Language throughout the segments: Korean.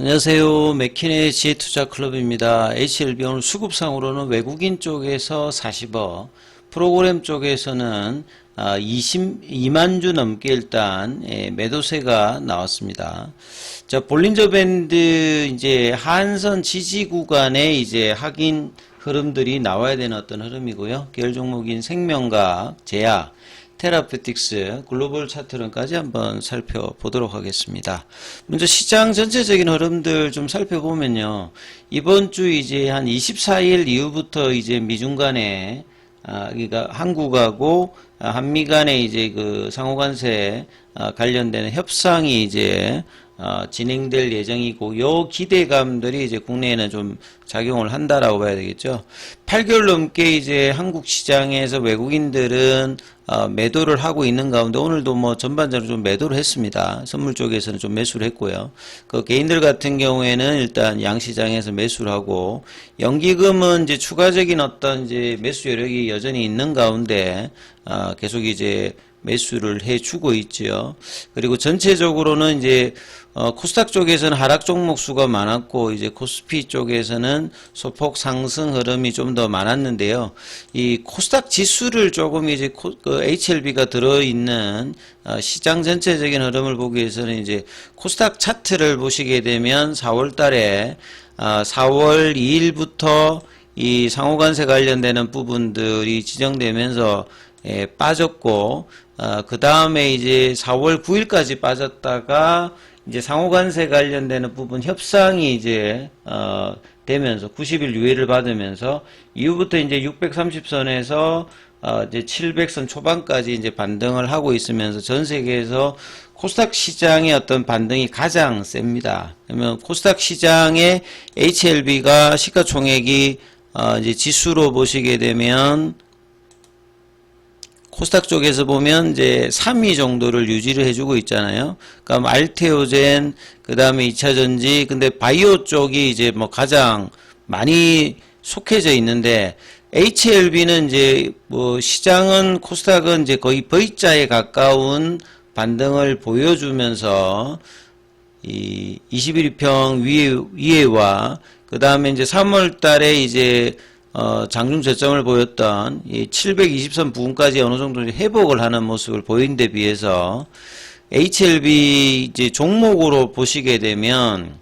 안녕하세요. 맥키네 지혜투자클럽입니다. HLB 오늘 수급상으로는 외국인 쪽에서 40억, 프로그램 쪽에서는 22만 주 넘게 일단 매도세가 나왔습니다. 자, 볼린저 밴드 이제 하한선 지지 구간에 이제 확인 흐름들이 나와야 되는 어떤 흐름이고요. 계열 종목인 생명과학, 제약, 테라피틱스, 글로벌 차트론까지 한번 살펴보도록 하겠습니다. 먼저 시장 전체적인 흐름들 좀 살펴보면요. 이번 주 이제 한 24일 이후부터 이제 미중 간에, 그러니까 한국하고 한미 간에 이제 그 상호관세 관련되는 협상이 이제 진행될 예정이고, 요 기대감들이 이제 국내에는 좀 작용을 한다라고 봐야 되겠죠. 8개월 넘게 이제 한국 시장에서 외국인들은 매도를 하고 있는 가운데 오늘도 뭐 전반적으로 좀 매도를 했습니다. 선물 쪽에서는 좀 매수를 했고요. 그 개인들 같은 경우에는 일단 양시장에서 매수를 하고, 연기금은 이제 추가적인 어떤 이제 매수 여력이 여전히 있는 가운데 계속 이제 매수를 해주고 있죠. 그리고 전체적으로는 이제 코스닥 쪽에서는 하락 종목 수가 많았고, 이제 코스피 쪽에서는 소폭 상승 흐름이 좀 더 많았는데요. 이 코스닥 지수를 조금 이제 HLB가 들어있는 시장 전체적인 흐름을 보기 위해서는 이제 코스닥 차트를 보시게 되면 4월 달에 4월 2일부터 이 상호관세 관련되는 부분들이 지정되면서 빠졌고, 그 다음에 이제 4월 9일까지 빠졌다가 이제 상호관세 관련되는 부분 협상이 이제 되면서 90일 유예를 받으면서 이후부터 이제 630선에서 이제 700선 초반까지 이제 반등을 하고 있으면서 전 세계에서 코스닥 시장의 어떤 반등이 가장 셉니다. 그러면 코스닥 시장의 HLB가 시가총액이 이제 지수로 보시게 되면 코스닥 쪽에서 보면 이제 3위 정도를 유지를 해주고 있잖아요. 그러니까 알테오젠, 그 다음에 2차전지, 근데 바이오 쪽이 이제 뭐 가장 많이 속해져 있는데, HLB는 이제 뭐 시장은 코스닥은 이제 거의 V자에 가까운 반등을 보여주면서 이 21평 위에와 그 다음에 이제 3월 달에 이제 장중 저점을 보였던 이 720선 부근까지 어느 정도 회복을 하는 모습을 보인 데 비해서 HLB 이제 종목으로 보시게 되면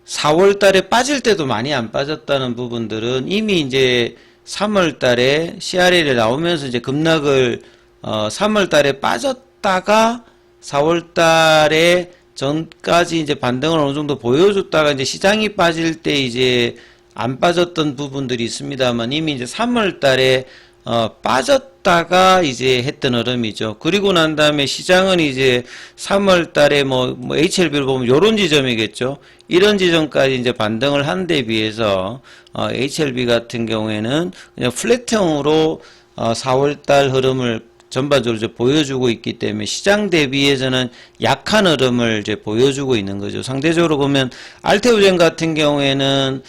4월 달에 빠질 때도 많이 안 빠졌다는 부분들은 이미 이제 3월 달에 CRL에 나오면서 이제 급락을 3월 달에 빠졌다가 4월 달에 전까지 이제 반등을 어느 정도 보여줬다가 이제 시장이 빠질 때 이제 안 빠졌던 부분들이 있습니다만 이미 이제 3월 달에 빠졌다가 이제 했던 흐름이죠. 그리고 난 다음에 시장은 이제 3월 달에 뭐 HLB를 보면 요런 지점이겠죠. 이런 지점까지 이제 반등을 한 데 비해서 HLB 같은 경우에는 그냥 플랫형으로 4월 달 흐름을 전반적으로 이제 보여주고 있기 때문에 시장 대비해서는 약한 흐름을 이제 보여주고 있는 거죠. 상대적으로 보면 알테오젠 같은 경우에는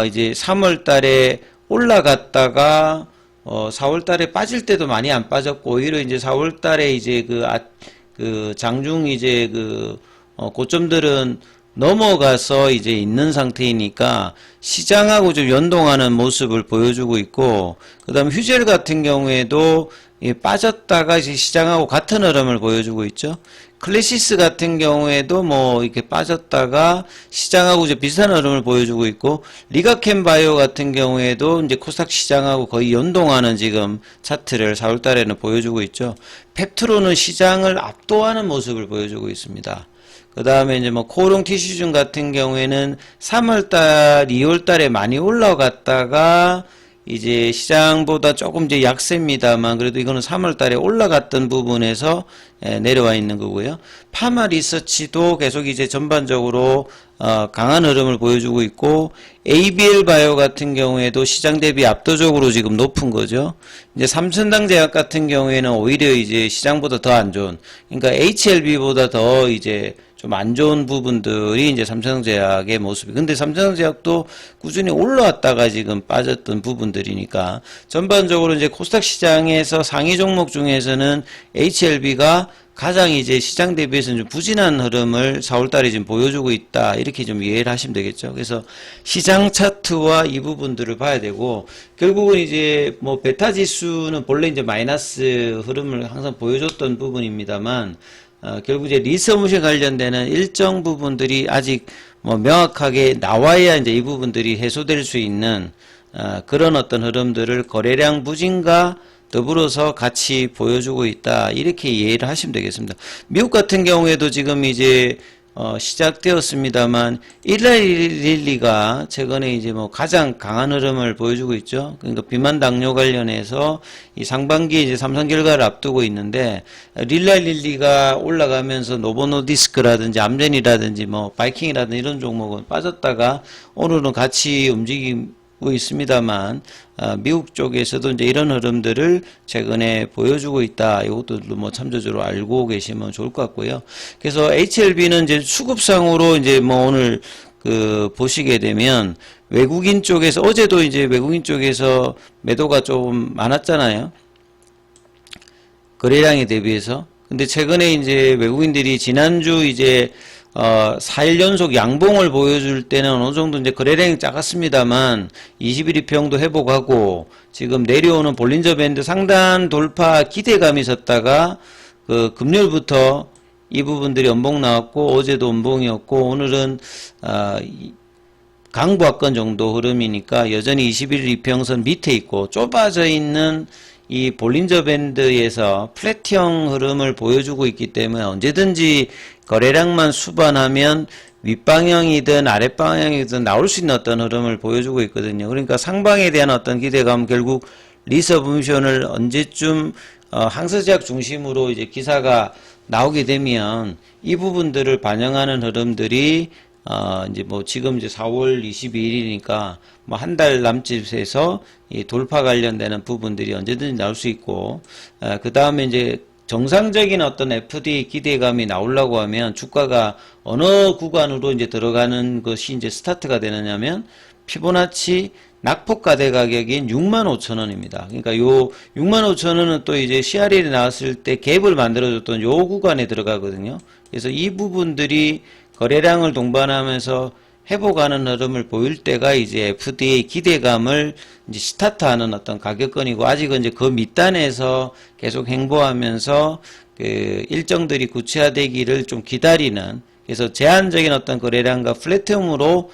이제 3월 달에 올라갔다가 4월 달에 빠질 때도 많이 안 빠졌고, 오히려 이제 4월 달에 이제 그 장중 이제 고점들은 넘어가서 이제 있는 상태이니까 시장하고 좀 연동하는 모습을 보여주고 있고, 그 다음에 휴젤 같은 경우에도 빠졌다가 이제 시장하고 같은 흐름을 보여주고 있죠. 클래시스 같은 경우에도 뭐 이렇게 빠졌다가 시장하고 이제 비슷한 흐름을 보여주고 있고, 리가켄 바이오 같은 경우에도 이제 코스닥 시장하고 거의 연동하는 지금 차트를 4월 달에는 보여주고 있죠. 펩트로는 시장을 압도하는 모습을 보여주고 있습니다. 그 다음에 이제 뭐 코오롱 티슈준 같은 경우에는 3월 달, 2월 달에 많이 올라갔다가 이제 시장보다 조금 이제 약세입니다만 그래도 이거는 3월 달에 올라갔던 부분에서 내려와 있는 거고요. 파마 리서치도 계속 이제 전반적으로 강한 흐름을 보여주고 있고, ABL 바이오 같은 경우에도 시장 대비 압도적으로 지금 높은 거죠. 이제 삼천당 제약 같은 경우에는 오히려 이제 시장보다 더 안 좋은, 그러니까 HLB보다 더 이제 좀 안 좋은 부분들이 이제 삼성제약의 모습이. 근데 삼성제약도 꾸준히 올라왔다가 지금 빠졌던 부분들이니까 전반적으로 이제 코스닥 시장에서 상위 종목 중에서는 HLB가 가장 이제 시장 대비해서는 좀 부진한 흐름을 4월달에 지금 보여주고 있다. 이렇게 좀 이해를 하시면 되겠죠. 그래서 시장 차트와 이 부분들을 봐야 되고, 결국은 이제 뭐 베타 지수는 본래 이제 마이너스 흐름을 항상 보여줬던 부분입니다만, 결국 이제 리서브에 관련되는 일정 부분들이 아직 뭐 명확하게 나와야 이제 이 부분들이 해소될 수 있는 그런 어떤 흐름들을 거래량 부진과 더불어서 같이 보여주고 있다. 이렇게 이해를 하시면 되겠습니다. 미국 같은 경우에도 지금 이제 시작되었습니다만 일라릴리가 최근에 이제 뭐 가장 강한 흐름을 보여주고 있죠. 그러니까 비만 당뇨 관련해서 이 상반기에 이제 삼성 결과를 앞두고 있는데 릴라릴리가 올라가면서 노보노디스크라든지 암젠이라든지 뭐 바이킹이라든지 이런 종목은 빠졌다가 오늘은 같이 움직이고 있습니다만 미국 쪽에서도 이제 이런 흐름들을 최근에 보여주고 있다. 이것도 뭐 참조적으로 알고 계시면 좋을 것 같고요. 그래서 HLB는 이제 수급상으로 이제 뭐 오늘 보시게 되면 외국인 쪽에서 어제도 이제 외국인 쪽에서 매도가 좀 많았잖아요. 거래량에 대비해서. 근데 최근에 이제 외국인들이 지난주 이제 4일 연속 양봉을 보여줄 때는 어느 정도 이제 거래량이 작았습니다만 21일 평도 회복하고 지금 내려오는 볼린저 밴드 상단 돌파 기대감이 있었다가 금요일부터 이 부분들이 연봉 나왔고 어제도 연봉이었고 오늘은 강보합권 정도 흐름이니까 여전히 21일 이평선 밑에 있고 좁아져 있는 이 볼린저 밴드에서 플랫형 흐름을 보여주고 있기 때문에 언제든지 거래량만 수반하면 윗방향이든 아랫방향이든 나올 수 있는 어떤 흐름을 보여주고 있거든요. 그러니까 상방에 대한 어떤 기대감, 결국 리서브미션을 언제쯤 항서제약 중심으로 이제 기사가 나오게 되면 이 부분들을 반영하는 흐름들이 이제 뭐 지금 이제 4월 22일이니까 뭐 한 달 남짓에서 이 돌파 관련되는 부분들이 언제든지 나올 수 있고, 그 다음에 이제 정상적인 어떤 FD 기대감이 나오려고 하면 주가가 어느 구간으로 이제 들어가는 것이 이제 스타트가 되느냐면 피보나치 낙폭과대 가격인 65,000원입니다. 그러니까 요 65,000원은 또 이제 CRL이 나왔을 때 갭을 만들어줬던 요 구간에 들어가거든요. 그래서 이 부분들이 거래량을 동반하면서 회복하는 흐름을 보일 때가 이제 FDA 기대감을 이제 스타트하는 어떤 가격권이고, 아직은 이제 그 밑단에서 계속 행보하면서 그 일정들이 구체화되기를 좀 기다리는, 그래서 제한적인 어떤 거래량과 플랫폼으로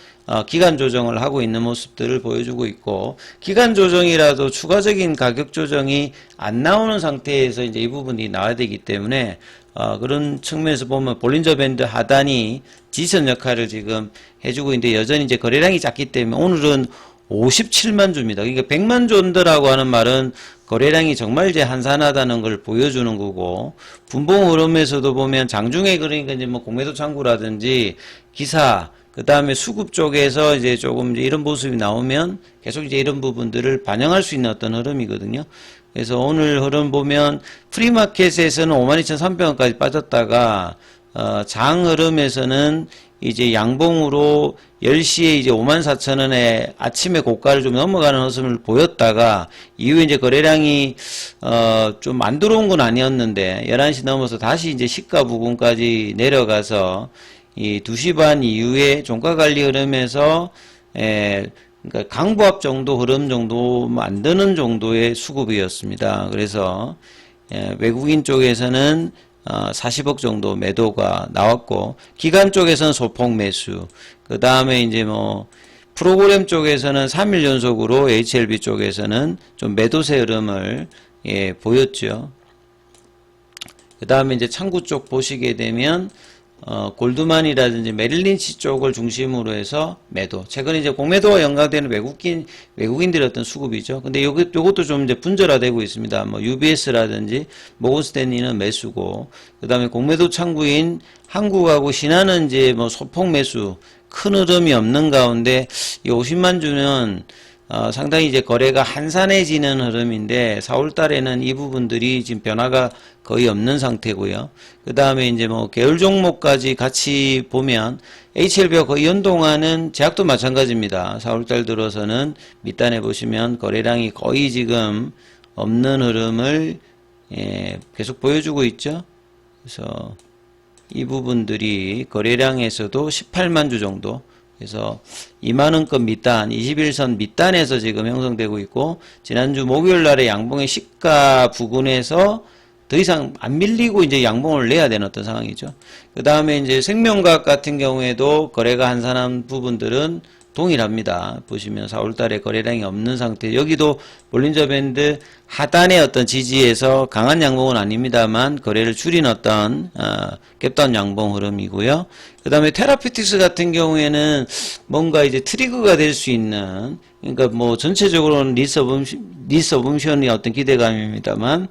기간 조정을 하고 있는 모습들을 보여주고 있고, 기간 조정이라도 추가적인 가격 조정이 안 나오는 상태에서 이제 이 부분이 나와야 되기 때문에 그런 측면에서 보면 볼린저 밴드 하단이 지선 역할을 지금 해주고 있는데 여전히 이제 거래량이 작기 때문에 오늘은 57만 주입니다. 그러니까 100만 주 온더라고 하는 말은 거래량이 정말 이제 한산하다는 걸 보여주는 거고, 분봉 흐름에서도 보면 장중에 그러니까 이제 뭐 공매도 창구라든지 기사, 그 다음에 수급 쪽에서 이제 조금 이제 이런 모습이 나오면 계속 이제 이런 부분들을 반영할 수 있는 어떤 흐름이거든요. 그래서 오늘 흐름 보면 프리마켓에서는 52,300원까지 빠졌다가 장 흐름에서는 이제 양봉으로 10시에 이제 54,000원에 아침에 고가를 좀 넘어가는 흐름을 보였다가 이후에 이제 거래량이 좀 안 들어온 건 아니었는데 11시 넘어서 다시 이제 시가 부근까지 내려가서 이 2시 반 이후에 종가 관리 흐름에서 그러니까 강보합 정도 흐름 정도 만드는 정도의 수급이었습니다. 그래서 외국인 쪽에서는 40억 정도 매도가 나왔고, 기관 쪽에서는 소폭 매수, 그 다음에 이제 뭐 프로그램 쪽에서는 3일 연속으로 HLB 쪽에서는 좀 매도세 흐름을 보였죠. 그 다음에 이제 창구 쪽 보시게 되면 골드만이라든지 메릴린치 쪽을 중심으로 해서 매도. 최근에 이제 공매도와 연관되는 외국인들의 어떤 수급이죠. 근데 요것도 좀 이제 분절화되고 있습니다. 뭐 UBS라든지 모건스탠리는 매수고, 그 다음에 공매도 창구인 한국하고 신한은 이제 뭐 소폭 매수, 큰 흐름이 없는 가운데 이 50만 주는 상당히 이제 거래가 한산해지는 흐름인데 4월 달에는 이 부분들이 지금 변화가 거의 없는 상태고요. 그 다음에 이제 뭐 계열 종목까지 같이 보면 HLB와 거의 연동하는 제약도 마찬가지입니다. 4월 달 들어서는 밑단에 보시면 거래량이 거의 지금 없는 흐름을 계속 보여주고 있죠. 그래서 이 부분들이 거래량에서도 18만 주 정도, 그래서 2만원권 밑단, 21선 밑단에서 지금 형성되고 있고, 지난주 목요일 날에 양봉의 시가 부근에서 더 이상 안 밀리고 이제 양봉을 내야 되는 어떤 상황이죠. 그 다음에 이제 생명과학 같은 경우에도 거래가 한산한 부분들은 동일합니다. 보시면 4월 달에 거래량이 없는 상태. 여기도 볼린저 밴드 하단의 어떤 지지에서 강한 양봉은 아닙니다만 거래를 줄인 어떤 갭다운 양봉 흐름이고요. 그 다음에 테라피틱스 같은 경우에는 뭔가 이제 트리거가 될 수 있는, 그러니까 뭐 전체적으로는 리스 오브 음션이 어떤 기대감입니다만,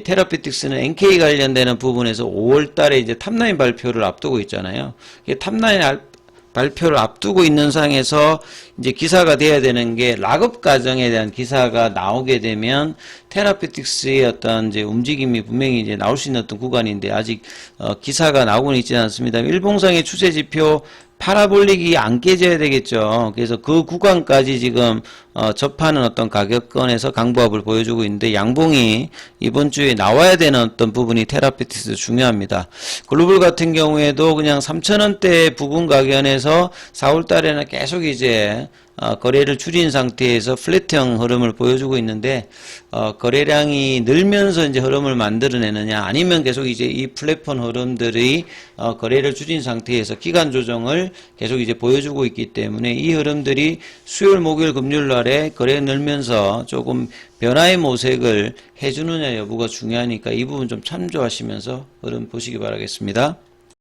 테라피틱스는 NK 관련되는 부분에서 5월 달에 이제 탑라인 발표를 앞두고 있잖아요. 탑라인 발표를 앞두고 있는 상황에서 이제 기사가 돼야 되는 게 락업 과정에 대한 기사가 나오게 되면 테라피틱스의 어떤 이제 움직임이 분명히 이제 나올 수 있는 어떤 구간인데 아직 기사가 나오고는 있지는 않습니다. 일봉상의 추세 지표 파라볼릭이 안 깨져야 되겠죠. 그래서 그 구간까지 지금 접하는 어떤 가격권에서 강보합을 보여주고 있는데 양봉이 이번 주에 나와야 되는 어떤 부분이 테라피틱스 중요합니다. 글로벌 같은 경우에도 그냥 3,000원대 부근 가격에서 4월 달에는 계속 이제 거래를 줄인 상태에서 플랫형 흐름을 보여주고 있는데 거래량이 늘면서 이제 흐름을 만들어내느냐, 아니면 계속 이제 이 플랫폼 흐름들이 거래를 줄인 상태에서 기간 조정을 계속 이제 보여주고 있기 때문에 이 흐름들이 수요일, 목요일, 금요일 날에 거래 늘면서 조금 변화의 모색을 해주느냐 여부가 중요하니까 이 부분 좀 참조하시면서 흐름 보시기 바라겠습니다.